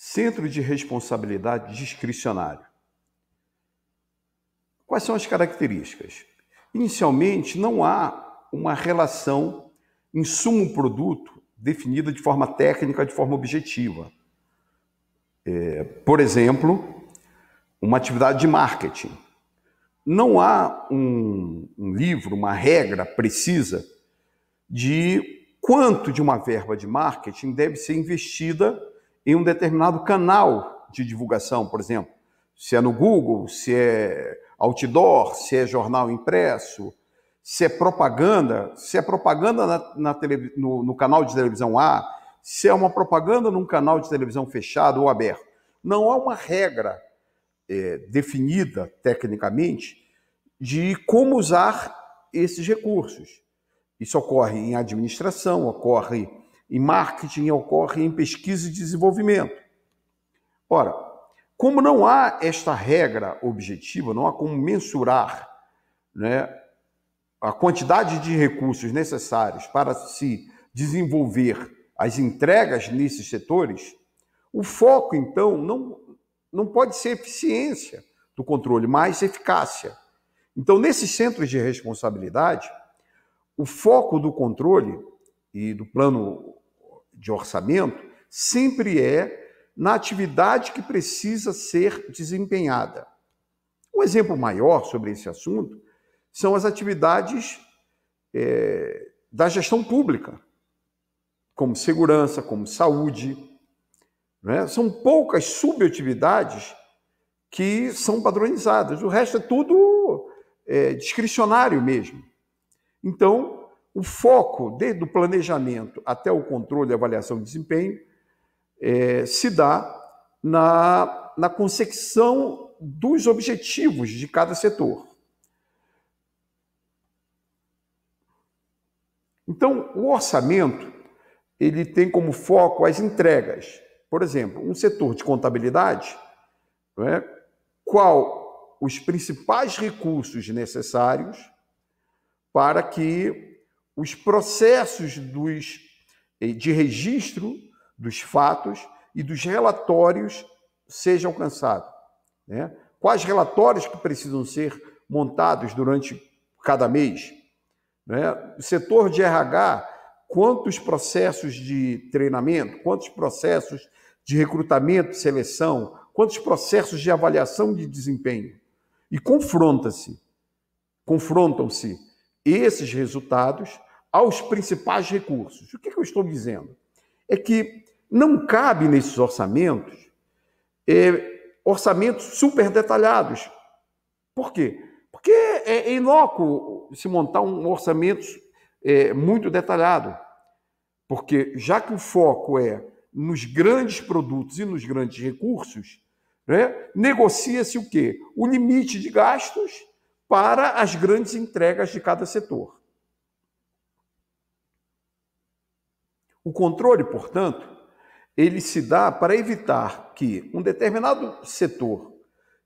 Centro de responsabilidade discricionário. Quais são as características? Inicialmente, não há uma relação insumo-produto definida de forma técnica, de forma objetiva. Por exemplo, uma atividade de marketing. Não há um livro, uma regra precisa de quanto de uma verba de marketing deve ser investida em um determinado canal de divulgação, por exemplo. Se é no Google, se é outdoor, se é jornal impresso, se é propaganda no canal de televisão A, se é uma propaganda num canal de televisão fechado ou aberto. Não há uma regra definida tecnicamente de como usar esses recursos. Isso ocorre em administração, ocorre em marketing, ocorre em pesquisa e desenvolvimento. Ora, como não há esta regra objetiva, não há como mensurar, né, a quantidade de recursos necessários para se desenvolver as entregas nesses setores, o foco, então, não pode ser eficiência do controle, mas eficácia. Então, nesses centros de responsabilidade, o foco do controle e do plano de orçamento sempre é na atividade que precisa ser desempenhada. Um exemplo maior sobre esse assunto são as atividades da gestão pública, como segurança, como saúde, né? São poucas subatividades que são padronizadas, o resto é tudo discricionário mesmo. Então, o foco, desde o planejamento até o controle e avaliação de desempenho, se dá na consecução dos objetivos de cada setor. Então, o orçamento, ele tem como foco as entregas. Por exemplo, um setor de contabilidade, qual os principais recursos necessários para que os processos de registro dos fatos e dos relatórios sejam alcançados. Né? Quais relatórios que precisam ser montados durante cada mês? Né? O setor de RH, quantos processos de treinamento, quantos processos de recrutamento e seleção, quantos processos de avaliação de desempenho. E confrontam-se esses resultados aos principais recursos. O que eu estou dizendo? É que não cabe nesses orçamentos orçamentos super detalhados. Por quê? Porque é inócuo se montar um orçamento muito detalhado. Porque já que o foco é nos grandes produtos e nos grandes recursos, né, negocia-se o quê? O limite de gastos para as grandes entregas de cada setor. O controle, portanto, ele se dá para evitar que um determinado setor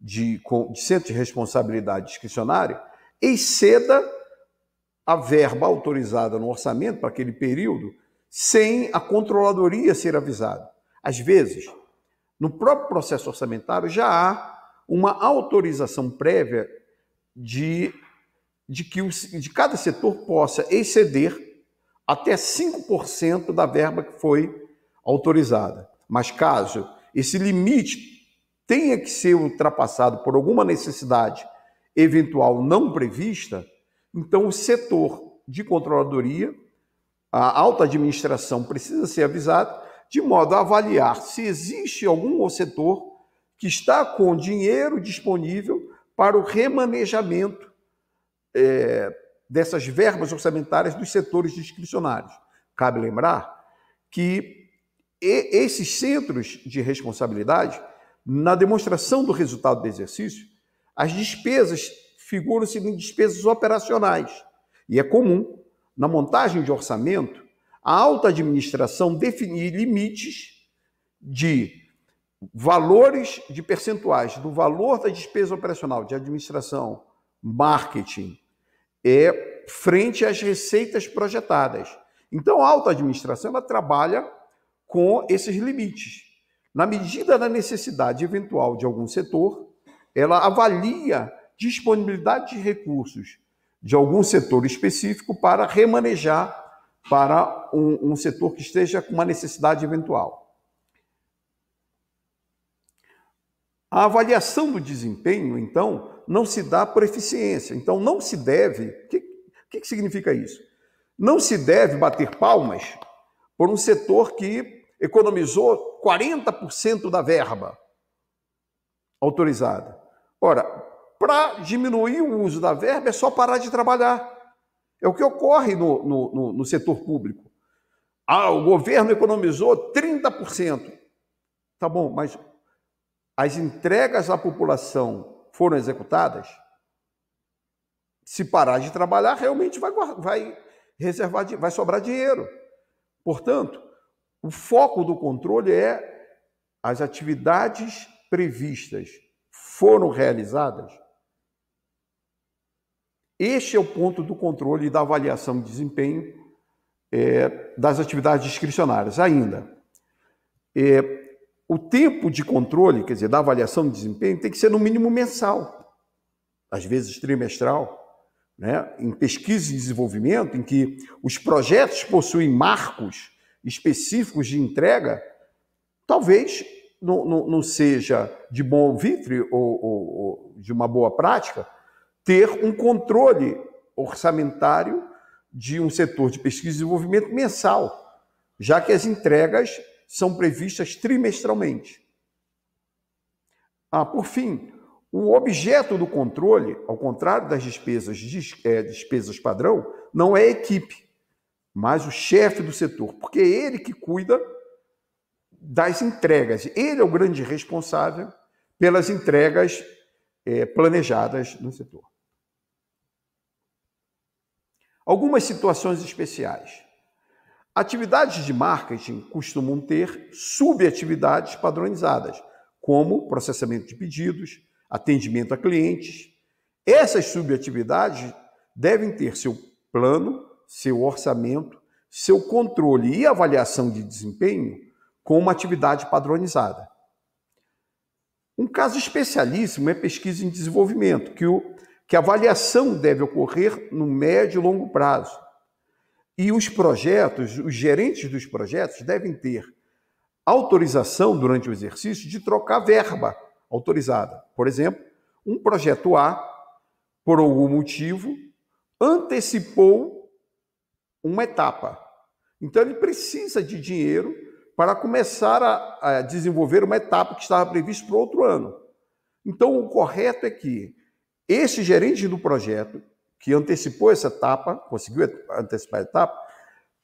de centro de responsabilidade discricionária exceda a verba autorizada no orçamento para aquele período sem a controladoria ser avisada. Às vezes, no próprio processo orçamentário já há uma autorização prévia de cada setor possa exceder até 5% da verba que foi autorizada. Mas caso esse limite tenha que ser ultrapassado por alguma necessidade eventual não prevista, então o setor de controladoria, a alta administração precisa ser avisada de modo a avaliar se existe algum setor que está com dinheiro disponível para o remanejamento dessas verbas orçamentárias dos setores discricionários. Cabe lembrar que esses centros de responsabilidade, na demonstração do resultado do exercício, as despesas figuram-se em despesas operacionais. E é comum, na montagem de orçamento, a alta administração definir limites de valores de percentuais do valor da despesa operacional de administração, marketing, frente às receitas projetadas. Então, a alta administração ela trabalha com esses limites. Na medida da necessidade eventual de algum setor, ela avalia disponibilidade de recursos de algum setor específico para remanejar para um setor que esteja com uma necessidade eventual. A avaliação do desempenho, então, não se dá por eficiência. Então, não se deve... O que significa isso? Não se deve bater palmas por um setor que economizou 40% da verba autorizada. Ora, para diminuir o uso da verba é só parar de trabalhar. É o que ocorre no setor público. O governo economizou 30%. Tá bom, mas as entregas à população foram executadas? Se parar de trabalhar, realmente vai sobrar dinheiro. Portanto, o foco do controle é as atividades previstas foram realizadas. Este é o ponto do controle e da avaliação de desempenho das atividades discricionárias. Ainda, o tempo de controle, quer dizer, da avaliação de desempenho, tem que ser no mínimo mensal, às vezes trimestral, né? Em pesquisa e desenvolvimento, em que os projetos possuem marcos específicos de entrega, talvez não seja de bom alvitre ou de uma boa prática ter um controle orçamentário de um setor de pesquisa e desenvolvimento mensal, já que as entregas são previstas trimestralmente. Por fim, o objeto do controle, ao contrário das despesas padrão, não é a equipe, mas o chefe do setor, porque é ele que cuida das entregas. Ele é o grande responsável pelas entregas planejadas no setor. Algumas situações especiais. Atividades de marketing costumam ter subatividades padronizadas, como processamento de pedidos, atendimento a clientes. Essas subatividades devem ter seu plano, seu orçamento, seu controle e avaliação de desempenho com uma atividade padronizada. Um caso especialíssimo é pesquisa em desenvolvimento, que a avaliação deve ocorrer no médio e longo prazo. E os gerentes dos projetos devem ter autorização durante o exercício de trocar verba autorizada. Por exemplo, um projeto A, por algum motivo, antecipou uma etapa. Então, ele precisa de dinheiro para começar a desenvolver uma etapa que estava prevista para outro ano. Então, o correto é que esse gerente do projeto, que antecipou essa etapa, conseguiu antecipar a etapa,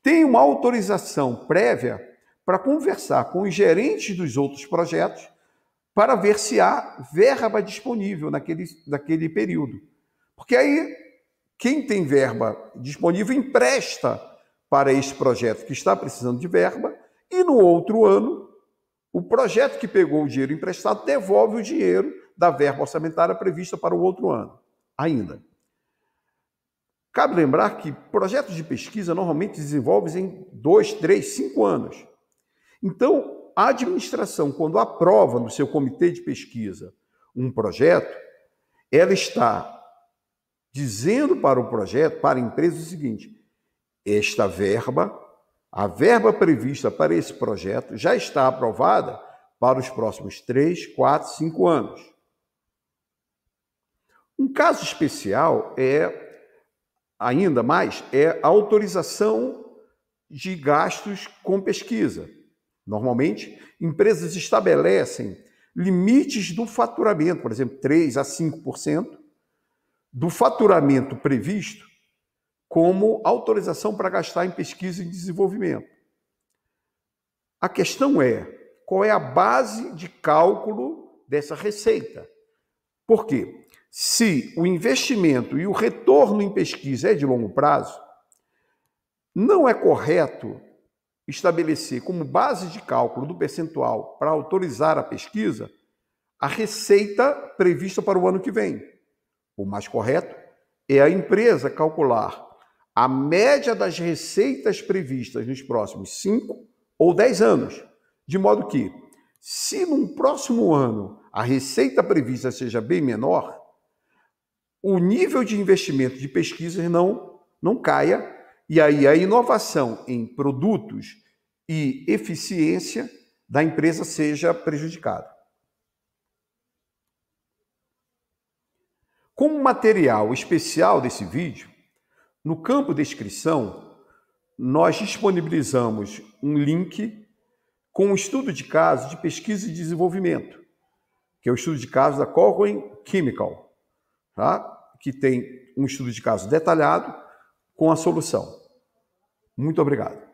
tem uma autorização prévia para conversar com os gerentes dos outros projetos para ver se há verba disponível naquele período. Porque aí, quem tem verba disponível empresta para esse projeto que está precisando de verba e no outro ano, o projeto que pegou o dinheiro emprestado devolve o dinheiro da verba orçamentária prevista para o outro ano. Ainda. Cabe lembrar que projetos de pesquisa normalmente desenvolvem em 2, 3, 5 anos. Então, a administração, quando aprova no seu comitê de pesquisa um projeto, ela está dizendo para o projeto, para a empresa, o seguinte: a verba prevista para esse projeto já está aprovada para os próximos 3, 4, 5 anos. Um caso especial ainda mais, é a autorização de gastos com pesquisa. Normalmente, empresas estabelecem limites do faturamento, por exemplo, 3% a 5% do faturamento previsto como autorização para gastar em pesquisa e desenvolvimento. A questão é, qual é a base de cálculo dessa receita? Por quê? Se o investimento e o retorno em pesquisa é de longo prazo, não é correto estabelecer como base de cálculo do percentual para autorizar a pesquisa a receita prevista para o ano que vem. O mais correto é a empresa calcular a média das receitas previstas nos próximos 5 ou 10 anos, de modo que, Se num próximo ano a receita prevista seja bem menor, o nível de investimento de pesquisas não caia, e aí a inovação em produtos e eficiência da empresa seja prejudicada. Como material especial desse vídeo, no campo descrição, nós disponibilizamos um link com um estudo de caso de pesquisa e desenvolvimento, que é o estudo de caso da Corwin Chemical, tá? Que tem um estudo de caso detalhado com a solução. Muito obrigado.